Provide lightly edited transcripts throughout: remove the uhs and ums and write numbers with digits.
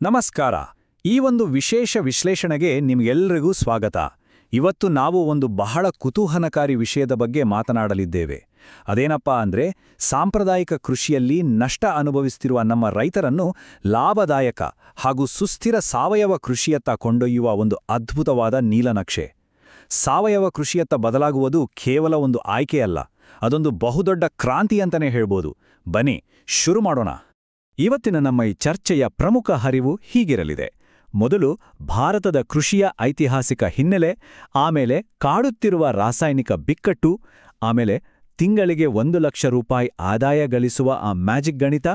ನಮಸ್ಕಾರ. ಈ ಒಂದು ವಿಶೇಷ ವಿಶ್ಲೇಷಣೆಗೆ ನಿಮ್ಗೆಲ್ಲರಿಗೂ ಸ್ವಾಗತ. ಇವತ್ತು ನಾವು ಒಂದು ಬಹಳ ಕುತೂಹಲಕಾರಿ ವಿಷಯದ ಬಗ್ಗೆ ಮಾತನಾಡಲಿದ್ದೇವೆ. ಅದೇನಪ್ಪಾ ಅಂದ್ರೆ, ಸಾಂಪ್ರದಾಯಿಕ ಕೃಷಿಯಲ್ಲಿ ನಷ್ಟ ಅನುಭವಿಸುತ್ತಿರುವ ನಮ್ಮ ರೈತರನ್ನು ಲಾಭದಾಯಕ ಹಾಗೂ ಸುಸ್ಥಿರ ಸಾವಯವ ಕೃಷಿಯತ್ತ ಕೊಂಡೊಯ್ಯುವ ಒಂದು ಅದ್ಭುತವಾದ ನೀಲನಕ್ಷೆ. ಸಾವಯವ ಕೃಷಿಯತ್ತ ಬದಲಾಗುವುದು ಕೇವಲ ಒಂದು ಆಯ್ಕೆಯಲ್ಲ, ಅದೊಂದು ಬಹುದೊಡ್ಡ ಕ್ರಾಂತಿ ಅಂತಾನೆ ಹೇಳ್ಬೋದು. ಬನ್ನಿ ಶುರು ಮಾಡೋಣ. ಇವತ್ತಿನ ನಮ್ಮ ಈ ಚರ್ಚೆಯ ಪ್ರಮುಖ ಹರಿವು ಹೀಗಿರಲಿದೆ. ಮೊದಲು ಭಾರತದ ಕೃಷಿಯ ಐತಿಹಾಸಿಕ ಹಿನ್ನೆಲೆ, ಆಮೇಲೆ ಕಾಡುತ್ತಿರುವ ರಾಸಾಯನಿಕ ಬಿಕ್ಕಟ್ಟು, ಆಮೇಲೆ ತಿಂಗಳಿಗೆ 1 ಲಕ್ಷ ರೂಪಾಯಿ ಆದಾಯ ಗಳಿಸುವ ಆ ಮ್ಯಾಜಿಕ್ ಗಣಿತ,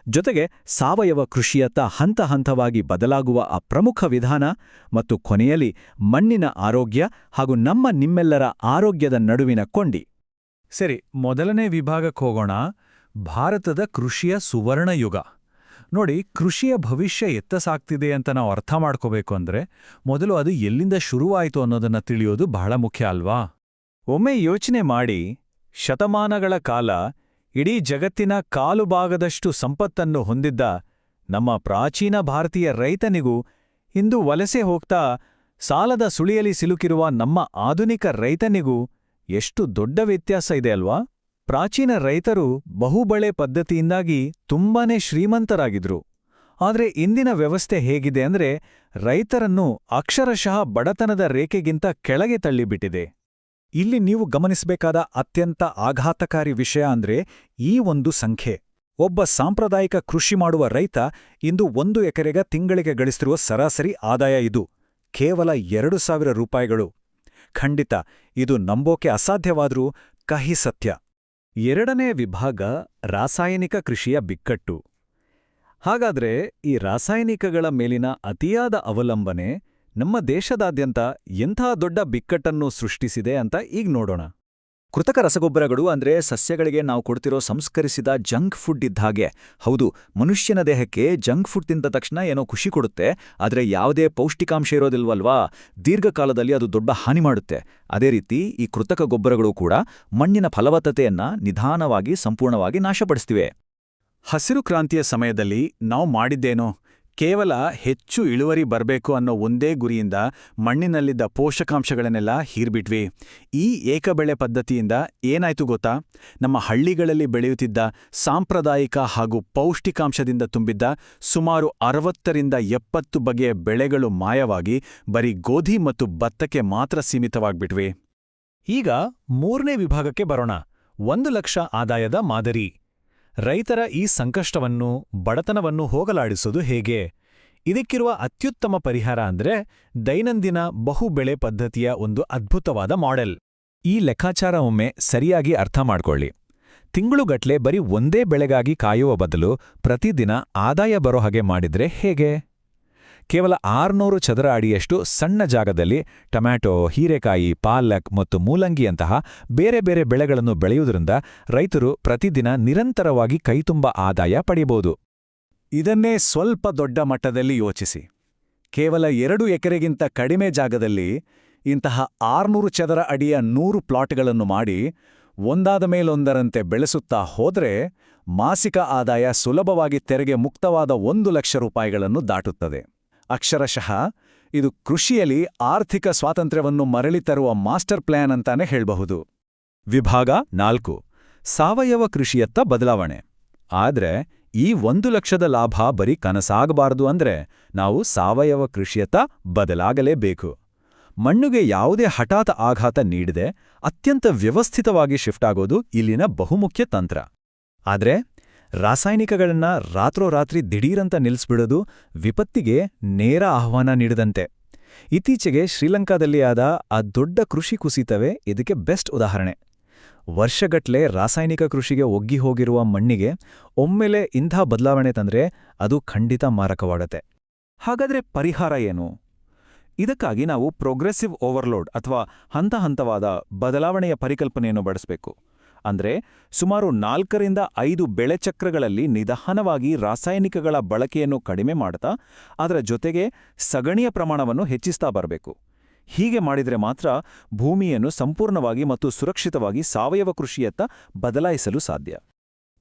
ಜೊತೆಗೆ ಸಾವಯವ ಕೃಷಿಯತ್ತ ಹಂತ ಹಂತವಾಗಿ ಬದಲಾಗುವ ಆ ಪ್ರಮುಖ ವಿಧಾನ, ಮತ್ತು ಕೊನೆಯಲ್ಲಿ ಮಣ್ಣಿನ ಆರೋಗ್ಯ ಹಾಗೂ ನಿಮ್ಮೆಲ್ಲರ ಆರೋಗ್ಯದ ನಡುವಿನ ಕೊಂಡಿ. ಸರಿ, ಮೊದಲನೇ ವಿಭಾಗಕ್ಕೆ ಹೋಗೋಣ. ಭಾರತದ ಕೃಷಿಯ ಸುವರ್ಣಯುಗ. ನೋಡಿ, ಕೃಷಿಯ ಭವಿಷ್ಯ ಎತ್ತ ಸಾಗ್ತಿದೆ ಅಂತ ನಾವು ಅರ್ಥ ಮಾಡ್ಕೋಬೇಕು ಅಂದ್ರೆ ಮೊದಲು ಅದು ಎಲ್ಲಿಂದ ಶುರುವಾಯಿತು ಅನ್ನೋದನ್ನ ತಿಳಿಯೋದು ಬಹಳ ಮುಖ್ಯ ಅಲ್ವಾ? ಒಮ್ಮೆ ಯೋಚನೆ ಮಾಡಿ, ಶತಮಾನಗಳ ಕಾಲ ಇಡೀ ಜಗತ್ತಿನ ಕಾಲು ಭಾಗದಷ್ಟು ಸಂಪತ್ತನ್ನು ಹೊಂದಿದ್ದ ನಮ್ಮ ಪ್ರಾಚೀನ ಭಾರತೀಯ ರೈತನಿಗೂ ಇಂದು ವಲಸೆ ಹೋಗ್ತಾ ಸಾಲದ ಸುಳಿಯಲಿ ಸಿಲುಕಿರುವ ನಮ್ಮ ಆಧುನಿಕ ರೈತನಿಗೂ ಎಷ್ಟು ದೊಡ್ಡ ವ್ಯತ್ಯಾಸ ಇದೆ ಅಲ್ವಾ? ಪ್ರಾಚೀನ ರೈತರು ಬಹುಬಳೆ ಪದ್ಧತಿಯಿಂದಾಗಿ ತುಂಬಾನೇ ಶ್ರೀಮಂತರಾಗಿದ್ರು. ಆದರೆ ಇಂದಿನ ವ್ಯವಸ್ಥೆ ಹೇಗಿದೆ ಅಂದ್ರೆ, ರೈತರನ್ನು ಅಕ್ಷರಶಃ ಬಡತನದ ರೇಖೆಗಿಂತ ಕೆಳಗೆ ತಳ್ಳಿಬಿಟ್ಟಿದೆ. ಇಲ್ಲಿ ನೀವು ಗಮನಿಸಬೇಕಾದ ಅತ್ಯಂತ ಆಘಾತಕಾರಿ ವಿಷಯ ಅಂದ್ರೆ ಈ ಒಂದು ಸಂಖ್ಯೆ. ಒಬ್ಬ ಸಾಂಪ್ರದಾಯಿಕ ಕೃಷಿ ಮಾಡುವ ರೈತ ಇಂದು 1 ಎಕರೆಗೆ ತಿಂಗಳಿಗೆ ಗಳಿಸಿರುವ ಸರಾಸರಿ ಆದಾಯ ಇದು ಕೇವಲ 2,000 ರೂಪಾಯಿಗಳು. ಖಂಡಿತ ಇದು ನಂಬೋಕೆ ಅಸಾಧ್ಯವಾದ್ರೂ ಕಹಿ ಸತ್ಯ. ಎರಡನೇ ವಿಭಾಗ, ರಾಸಾಯನಿಕ ಕೃಷಿಯ ಬಿಕ್ಕಟ್ಟು. ಹಾಗಾದ್ರೆ ಈ ರಾಸಾಯನಿಕಗಳ ಮೇಲಿನ ಅತಿಯಾದ ಅವಲಂಬನೆ ನಮ್ಮ ದೇಶದಾದ್ಯಂತ ಎಂಥ ದೊಡ್ಡ ಬಿಕ್ಕಟ್ಟನ್ನು ಸೃಷ್ಟಿಸಿದೆ ಅಂತ ಈಗ ನೋಡೋಣ. ಕೃತಕ ರಸಗೊಬ್ಬರಗಳು ಅಂದ್ರೆ ಸಸ್ಯಗಳಿಗೆ ನಾವು ಕೊಡ್ತಿರೋ ಸಂಸ್ಕರಿಸಿದ ಜಂಕ್ ಫುಡ್ ಇದ್ದ ಹಾಗೆ. ಹೌದು, ಮನುಷ್ಯನ ದೇಹಕ್ಕೆ ಜಂಕ್ ಫುಡ್ ತಿಂದ ತಕ್ಷಣ ಏನೋ ಖುಷಿ ಕೊಡುತ್ತೆ, ಆದರೆ ಯಾವುದೇ ಪೌಷ್ಟಿಕಾಂಶ ಇರೋದಿಲ್ವಲ್ವಾ? ದೀರ್ಘಕಾಲದಲ್ಲಿ ಅದು ದೊಡ್ಡ ಹಾನಿ ಮಾಡುತ್ತೆ. ಅದೇ ರೀತಿ ಈ ಕೃತಕ ಗೊಬ್ಬರಗಳು ಕೂಡ ಮಣ್ಣಿನ ಫಲವತ್ತತೆಯನ್ನ ನಿಧಾನವಾಗಿ ಸಂಪೂರ್ಣವಾಗಿ ನಾಶಪಡಿಸ್ತಿವೆ. ಹಸಿರು ಕ್ರಾಂತಿಯ ಸಮಯದಲ್ಲಿ ನಾವು ಮಾಡಿದ್ದೇನೋ ಕೇವಲ ಹೆಚ್ಚು ಇಳುವರಿ ಬರಬೇಕು ಅನ್ನೋ ಒಂದೇ ಗುರಿಯಿಂದ ಮಣ್ಣಿನಲ್ಲಿದ್ದ ಪೋಷಕಾಂಶಗಳನ್ನೆಲ್ಲ ಹೀರ್ಬಿಟ್ವಿ. ಈ ಏಕಬೆಳೆ ಪದ್ಧತಿಯಿಂದ ಏನಾಯ್ತು ಗೊತ್ತಾ? ನಮ್ಮ ಹಳ್ಳಿಗಳಲ್ಲಿ ಬೆಳೆಯುತ್ತಿದ್ದ ಸಾಂಪ್ರದಾಯಿಕ ಹಾಗೂ ಪೌಷ್ಟಿಕಾಂಶದಿಂದ ತುಂಬಿದ್ದ ಸುಮಾರು 60ರಿಂದ 70 ಬಗೆಯ ಬೆಳೆಗಳು ಮಾಯವಾಗಿ ಬರೀ ಗೋಧಿ ಮತ್ತು ಭತ್ತಕ್ಕೆ ಮಾತ್ರ ಸೀಮಿತವಾಗ್ಬಿಟ್ವಿ. ಈಗ ಮೂರನೇ ವಿಭಾಗಕ್ಕೆ ಬರೋಣ. 1 ಲಕ್ಷ ಆದಾಯದ ಮಾದರಿ. ರೈತರ ಈ ಸಂಕಷ್ಟವನ್ನು, ಬಡತನವನ್ನು ಹೋಗಲಾಡಿಸೋದು ಹೇಗೆ? ಇದಕ್ಕಿರುವ ಅತ್ಯುತ್ತಮ ಪರಿಹಾರ ಅಂದ್ರೆ ದೈನಂದಿನ ಬಹುಬೆಳೆ ಪದ್ಧತಿಯ ಒಂದು ಅದ್ಭುತವಾದ ಮಾಡೆಲ್. ಈ ಲೆಕ್ಕಾಚಾರ ಒಮ್ಮೆ ಸರಿಯಾಗಿ ಅರ್ಥ ಮಾಡ್ಕೊಳ್ಳಿ. ತಿಂಗಳುಗಟ್ಲೆ ಬರೀ ಒಂದೇ ಬೆಳೆಗಾಗಿ ಕಾಯುವ ಬದಲು ಪ್ರತಿದಿನ ಆದಾಯ ಬರೋ ಹಾಗೆ ಮಾಡಿದ್ರೆ ಹೇಗೆ? ಕೇವಲ 600 ಚದರ ಅಡಿಯಷ್ಟು ಸಣ್ಣ ಜಾಗದಲ್ಲಿ ಟೊಮ್ಯಾಟೊ, ಹೀರೆಕಾಯಿ, ಪಾಲಕ್ ಮತ್ತು ಮೂಲಂಗಿಯಂತಹ ಬೇರೆ ಬೇರೆ ಬೆಳೆಗಳನ್ನು ಬೆಳೆಯುವುದರಿಂದ ರೈತರು ಪ್ರತಿದಿನ ನಿರಂತರವಾಗಿ ಕೈತುಂಬ ಆದಾಯ ಪಡೆಯಬಹುದು. ಇದನ್ನೇ ಸ್ವಲ್ಪ ದೊಡ್ಡ ಮಟ್ಟದಲ್ಲಿ ಯೋಚಿಸಿ. ಕೇವಲ 2 ಎಕರೆಗಿಂತ ಕಡಿಮೆ ಜಾಗದಲ್ಲಿ ಇಂತಹ 600 ಚದರ ಅಡಿಯ 100 ಪ್ಲಾಟ್ಗಳನ್ನು ಮಾಡಿ ಒಂದಾದ ಮೇಲೊಂದರಂತೆ ಬೆಳೆಸುತ್ತಾ ಹೋದ್ರೆ ಮಾಸಿಕ ಆದಾಯ ಸುಲಭವಾಗಿ ತೆರಿಗೆ ಮುಕ್ತವಾದ 1 ಲಕ್ಷ ರೂಪಾಯಿಗಳನ್ನು ದಾಟುತ್ತದೆ. ಅಕ್ಷರಶಃ ಇದು ಕೃಷಿಯಲ್ಲಿ ಆರ್ಥಿಕ ಸ್ವಾತಂತ್ರ್ಯವನ್ನು ಮರಳಿ ತರುವ ಮಾಸ್ಟರ್ ಪ್ಲಾನ್ ಅಂತಾನೆ ಹೇಳಬಹುದು. ವಿಭಾಗ 4, ಸಾವಯವ ಕೃಷಿಯತ್ತ ಬದಲಾವಣೆ. ಆದ್ರೆ ಈ 1 ಲಕ್ಷದ ಲಾಭ ಬರೀ ಕನಸಾಗಬಾರದು ಅಂದ್ರೆ ನಾವು ಸಾವಯವ ಕೃಷಿಯತ್ತ ಬದಲಾಗಲೇಬೇಕು. ಮಣ್ಣಿಗೆ ಯಾವುದೇ ಹಠಾತ್ ಆಘಾತ ನೀಡದೆ ಅತ್ಯಂತ ವ್ಯವಸ್ಥಿತವಾಗಿ ಶಿಫ್ಟ್ ಆಗೋದು ಇಲ್ಲಿನ ಬಹುಮುಖ್ಯ ತಂತ್ರ. ಆದ್ರೆ ರಾಸಾಯನಿಕಗಳನ್ನ ರಾತ್ರೋರಾತ್ರಿ ದಿಢೀರಂತ ನಿಲ್ಲಿಸ್ಬಿಡೋದು ವಿಪತ್ತಿಗೆ ನೇರ ಆಹ್ವಾನ ನೀಡಿದಂತೆ. ಇತ್ತೀಚೆಗೆ ಶ್ರೀಲಂಕಾದಲ್ಲಿ ಆದ ಆ ದೊಡ್ಡ ಕೃಷಿ ಕುಸಿತವೇ ಇದಕ್ಕೆ ಬೆಸ್ಟ್ ಉದಾಹರಣೆ. ವರ್ಷಗಟ್ಲೆ ರಾಸಾಯನಿಕ ಕೃಷಿಗೆ ಒಗ್ಗಿ ಹೋಗಿರುವ ಮಣ್ಣಿಗೆ ಒಮ್ಮೆಲೆ ಇಂಥ ಬದಲಾವಣೆ ತಂದ್ರೆ ಅದು ಖಂಡಿತ ಮಾರಕವಾಗತ್ತೆ. ಹಾಗಾದ್ರೆ ಪರಿಹಾರ ಏನು? ಇದಕ್ಕಾಗಿ ನಾವು ಪ್ರೋಗ್ರೆಸಿವ್ ಓವರ್ಲೋಡ್ ಅಥವಾ ಹಂತ ಹಂತವಾದ ಬದಲಾವಣೆಯ ಪರಿಕಲ್ಪನೆಯನ್ನು ಬಳಸಬೇಕು. ಅಂದ್ರೆ ಸುಮಾರು 4ರಿಂದ 5 ಬೆಳೆಚಕ್ರಗಳಲ್ಲಿ ನಿಧಾನವಾಗಿ ರಾಸಾಯನಿಕಗಳ ಬಳಕೆಯನ್ನು ಕಡಿಮೆ ಮಾಡ್ತಾ ಅದರ ಜೊತೆಗೆ ಸಗಣಿಯ ಪ್ರಮಾಣವನ್ನು ಹೆಚ್ಚಿಸ್ತಾ ಬರಬೇಕು. ಹೀಗೆ ಮಾಡಿದ್ರೆ ಮಾತ್ರ ಭೂಮಿಯನ್ನು ಸಂಪೂರ್ಣವಾಗಿ ಮತ್ತು ಸುರಕ್ಷಿತವಾಗಿ ಸಾವಯವ ಕೃಷಿಯತ್ತ ಬದಲಾಯಿಸಲು ಸಾಧ್ಯ.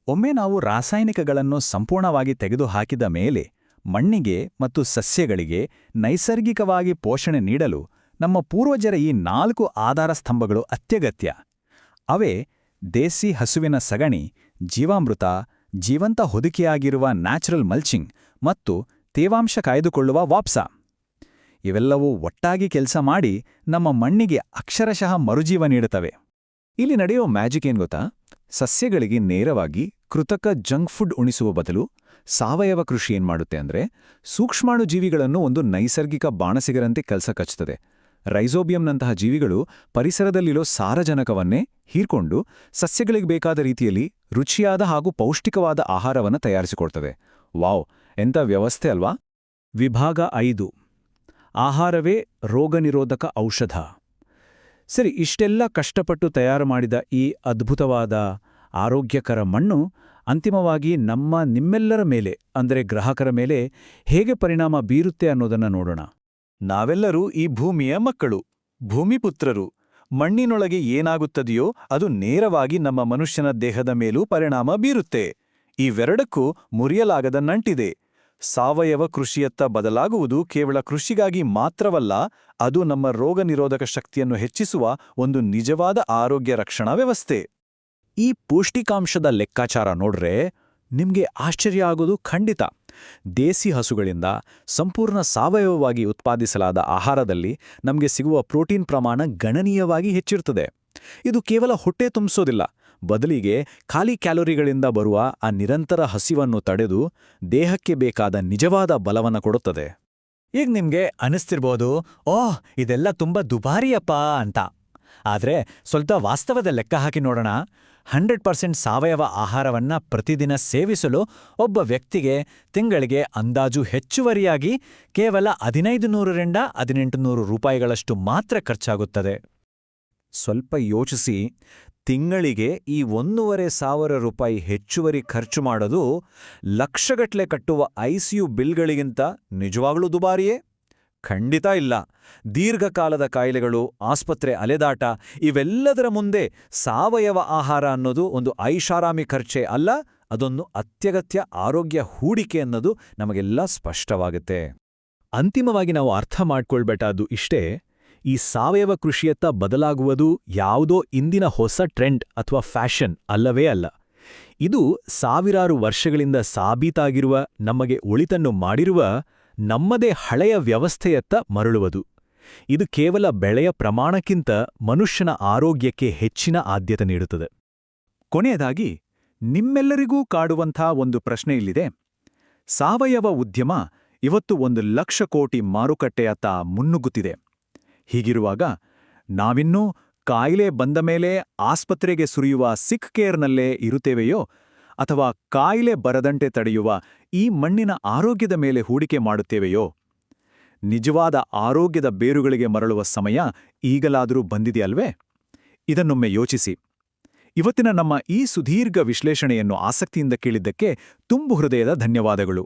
ಒಮ್ಮೆ ನಾವು ರಾಸಾಯನಿಕಗಳನ್ನು ಸಂಪೂರ್ಣವಾಗಿ ತೆಗೆದುಹಾಕಿದ ಮೇಲೆ ಮಣ್ಣಿಗೆ ಮತ್ತು ಸಸ್ಯಗಳಿಗೆ ನೈಸರ್ಗಿಕವಾಗಿ ಪೋಷಣೆ ನೀಡಲು ನಮ್ಮ ಪೂರ್ವಜರ ಈ 4 ಆಧಾರ ಸ್ತಂಭಗಳು ಅತ್ಯಗತ್ಯ. ಅವೇ ದೇಸಿ ಹಸುವಿನ ಸಗಣಿ, ಜೀವಾಮೃತ, ಜೀವಂತ ಹೊದಿಕೆಯಾಗಿರುವ ನ್ಯಾಚುರಲ್ ಮಲ್ಚಿಂಗ್ ಮತ್ತು ತೇವಾಂಶ ಕಾಯ್ದುಕೊಳ್ಳುವ ವಾಪ್ಸ. ಇವೆಲ್ಲವೂ ಒಟ್ಟಾಗಿ ಕೆಲಸ ಮಾಡಿ ನಮ್ಮ ಮಣ್ಣಿಗೆ ಅಕ್ಷರಶಃ ಮರುಜೀವ ನೀಡುತ್ತವೆ. ಇಲ್ಲಿ ನಡೆಯೋ ಮ್ಯಾಜಿಕ್ ಏನ್ ಗೊತ್ತಾ? ಸಸ್ಯಗಳಿಗೆ ನೇರವಾಗಿ ಕೃತಕ ಜಂಕ್ ಫುಡ್ ಉಣಿಸುವ ಬದಲು ಸಾವಯವ ಕೃಷಿ ಏನ್ ಮಾಡುತ್ತೆ ಅಂದ್ರೆ, ಸೂಕ್ಷ್ಮಾಣು ಜೀವಿಗಳನ್ನು ಒಂದು ನೈಸರ್ಗಿಕ ಬಾಣಸಿಗರಂತೆ ಕೆಲಸ ಕಚ್ಚುತ್ತದೆ. ರೈಸೋಬಿಯಂನಂತಹ ಜೀವಿಗಳು ಪರಿಸರದಲ್ಲಿರೋ ಸಾರಜನಕವನ್ನೇ ಹೀರ್ಕೊಂಡು ಸಸ್ಯಗಳಿಗೆ ಬೇಕಾದ ರೀತಿಯಲ್ಲಿ ರುಚಿಯಾದ ಹಾಗೂ ಪೌಷ್ಟಿಕವಾದ ಆಹಾರವನ್ನು ತಯಾರಿಸಿಕೊಡ್ತದೆ. ವಾವ್, ಎಂಥ ವ್ಯವಸ್ಥೆ ಅಲ್ವಾ? ವಿಭಾಗ 5: ಆಹಾರವೇ ರೋಗನಿರೋಧಕ ಔಷಧ. ಸರಿ, ಇಷ್ಟೆಲ್ಲ ಕಷ್ಟಪಟ್ಟು ತಯಾರು ಮಾಡಿದ ಈ ಅದ್ಭುತವಾದ ಆರೋಗ್ಯಕರ ಮಣ್ಣು ಅಂತಿಮವಾಗಿ ನಿಮ್ಮೆಲ್ಲರ ಮೇಲೆ, ಅಂದರೆ ಗ್ರಾಹಕರ ಮೇಲೆ ಹೇಗೆ ಪರಿಣಾಮ ಬೀರುತ್ತೆ ಅನ್ನೋದನ್ನ ನೋಡೋಣ. ನಾವೆಲ್ಲರೂ ಈ ಭೂಮಿಯ ಮಕ್ಕಳು, ಭೂಮಿಪುತ್ರರು. ಮಣ್ಣಿನೊಳಗೆ ಏನಾಗುತ್ತದೆಯೋ ಅದು ನೇರವಾಗಿ ನಮ್ಮ ಮನುಷ್ಯನ ದೇಹದ ಮೇಲೂ ಪರಿಣಾಮ ಬೀರುತ್ತೆ. ಇವೆರಡಕ್ಕೂ ಮುರಿಯಲಾಗದ ನಂಟಿದೆ. ಸಾವಯವ ಕೃಷಿಯತ್ತ ಬದಲಾಗುವುದು ಕೇವಲ ಕೃಷಿಗಾಗಿ ಮಾತ್ರವಲ್ಲ, ಅದು ನಮ್ಮ ರೋಗನಿರೋಧಕ ಶಕ್ತಿಯನ್ನು ಹೆಚ್ಚಿಸುವ ಒಂದು ನಿಜವಾದ ಆರೋಗ್ಯ ರಕ್ಷಣಾ ವ್ಯವಸ್ಥೆ. ಈ ಪೌಷ್ಟಿಕಾಂಶದ ಲೆಕ್ಕಾಚಾರ ನೋಡ್ರೆ ನಿಮ್ಗೆ ಆಶ್ಚರ್ಯ ಆಗೋದು ಖಂಡಿತ. ದೇಸಿ ಹಸುಗಳಿಂದ ಸಂಪೂರ್ಣ ಸಾವಯವವಾಗಿ ಉತ್ಪಾದಿಸಲಾದ ಆಹಾರದಲ್ಲಿ ನಮಗೆ ಸಿಗುವ ಪ್ರೋಟೀನ್ ಪ್ರಮಾಣ ಗಣನೀಯವಾಗಿ ಹೆಚ್ಚಿರ್ತದೆ. ಇದು ಕೇವಲ ಹೊಟ್ಟೆ ತುಂಬಿಸೋದಿಲ್ಲ, ಬದಲಿಗೆ ಖಾಲಿ ಕ್ಯಾಲೋರಿಗಳಿಂದ ಬರುವ ಆ ನಿರಂತರ ಹಸಿವನ್ನು ತಡೆದು ದೇಹಕ್ಕೆ ಬೇಕಾದ ನಿಜವಾದ ಬಲವನ್ನು ಕೊಡುತ್ತದೆ. ಈಗ ನಿಮ್ಗೆ ಅನಿಸ್ತಿರ್ಬೋದು, ಓಹ್, ಇದೆಲ್ಲ ತುಂಬಾ ದುಬಾರಿಯಪ್ಪ ಅಂತ. ಆದ್ರೆ ಸ್ವಲ್ಪ ವಾಸ್ತವದ ಲೆಕ್ಕ ಹಾಕಿ ನೋಡೋಣ. 100% ಸಾವಯವ ಆಹಾರವನ್ನ ಪ್ರತಿದಿನ ಸೇವಿಸಲು ಒಬ್ಬ ವ್ಯಕ್ತಿಗೆ ತಿಂಗಳಿಗೆ ಅಂದಾಜು ಹೆಚ್ಚುವರಿಯಾಗಿ ಕೇವಲ 1500 ರಿಂದ 1800 ರೂಪಾಯಿಗಳಷ್ಟು ಮಾತ್ರ ಖರ್ಚಾಗುತ್ತದೆ. ಸ್ವಲ್ಪ ಯೋಚಿಸಿ, ತಿಂಗಳಿಗೆ ಈ 1500 ರೂಪಾಯಿ ಹೆಚ್ಚುವರಿ ಖರ್ಚು ಮಾಡೋದು ಲಕ್ಷಗಟ್ಲೆ ಕಟ್ಟುವ ICU ಬಿಲ್ಗಳಿಗಿಂತ ನಿಜವಾಗ್ಲೂ ದುಬಾರಿಯೇ? ಖಂಡಿತ ಇಲ್ಲ. ದೀರ್ಘಕಾಲದ ಕಾಯಿಲೆಗಳು, ಆಸ್ಪತ್ರೆ ಅಲೆದಾಟ, ಇವೆಲ್ಲದರ ಮುಂದೆ ಸಾವಯವ ಆಹಾರ ಅನ್ನೋದು ಒಂದು ಐಷಾರಾಮಿ ಖರ್ಚೇ ಅಲ್ಲ, ಅದೊಂದು ಅತ್ಯಗತ್ಯ ಆರೋಗ್ಯ ಹೂಡಿಕೆ ಅನ್ನೋದು ನಮಗೆಲ್ಲ ಸ್ಪಷ್ಟವಾಗುತ್ತೆ. ಅಂತಿಮವಾಗಿ ನಾವು ಅರ್ಥ ಮಾಡ್ಕೊಳ್ಬೇಕಾದ್ದು ಇಷ್ಟೇ: ಈ ಸಾವಯವ ಕೃಷಿಯತ್ತ ಬದಲಾಗುವುದು ಯಾವುದೋ ಇಂದಿನ ಹೊಸ ಟ್ರೆಂಡ್ ಅಥವಾ ಫ್ಯಾಷನ್ ಅಲ್ಲವೇ ಅಲ್ಲ. ಇದು ಸಾವಿರಾರು ವರ್ಷಗಳಿಂದ ಸಾಬೀತಾಗಿರುವ, ನಮಗೆ ಒಳಿತನ್ನು ಮಾಡಿರುವ ನಮ್ಮದೇ ಹಳೆಯ ವ್ಯವಸ್ಥೆಯತ್ತ ಮರಳುವುದು. ಇದು ಕೇವಲ ಬೆಳೆಯ ಪ್ರಮಾಣಕ್ಕಿಂತ ಮನುಷ್ಯನ ಆರೋಗ್ಯಕ್ಕೆ ಹೆಚ್ಚಿನ ಆದ್ಯತೆ ನೀಡುತ್ತದೆ. ಕೊನೆಯದಾಗಿ ನಿಮ್ಮೆಲ್ಲರಿಗೂ ಕಾಡುವಂಥ ಒಂದು ಪ್ರಶ್ನೆ ಇಲ್ಲಿದೆ. ಸಾವಯವ ಉದ್ಯಮ ಇವತ್ತು 1,00,000 ಕೋಟಿ ಮಾರುಕಟ್ಟೆಯತ್ತ ಮುನ್ನುಗ್ಗುತ್ತಿದೆ. ಹೀಗಿರುವಾಗ ನಾವಿನ್ನೂ ಕಾಯಿಲೆ ಬಂದ ಮೇಲೆ ಆಸ್ಪತ್ರೆಗೆ ಸುರಿಯುವ ಸಿಕ್ ಕೇರ್ನಲ್ಲೇ ಇರುತ್ತೇವೆಯೋ, ಅಥವಾ ಕಾಯಿಲೆ ಬರದಂತೆ ತಡೆಯುವ ಈ ಮಣ್ಣಿನ ಆರೋಗ್ಯದ ಮೇಲೆ ಹೂಡಿಕೆ ಮಾಡುತ್ತೇವೆಯೋ? ನಿಜವಾದ ಆರೋಗ್ಯದ ಬೇರುಗಳಿಗೆ ಮರಳುವ ಸಮಯ ಈಗಲಾದರೂ ಬಂದಿದೆಯಲ್ವೇ? ಇದನ್ನೊಮ್ಮೆ ಯೋಚಿಸಿ. ಇವತ್ತಿನ ನಮ್ಮ ಈ ಸುದೀರ್ಘ ವಿಶ್ಲೇಷಣೆಯನ್ನು ಆಸಕ್ತಿಯಿಂದ ಕೇಳಿದ್ದಕ್ಕೆ ತುಂಬು ಹೃದಯದ ಧನ್ಯವಾದಗಳು.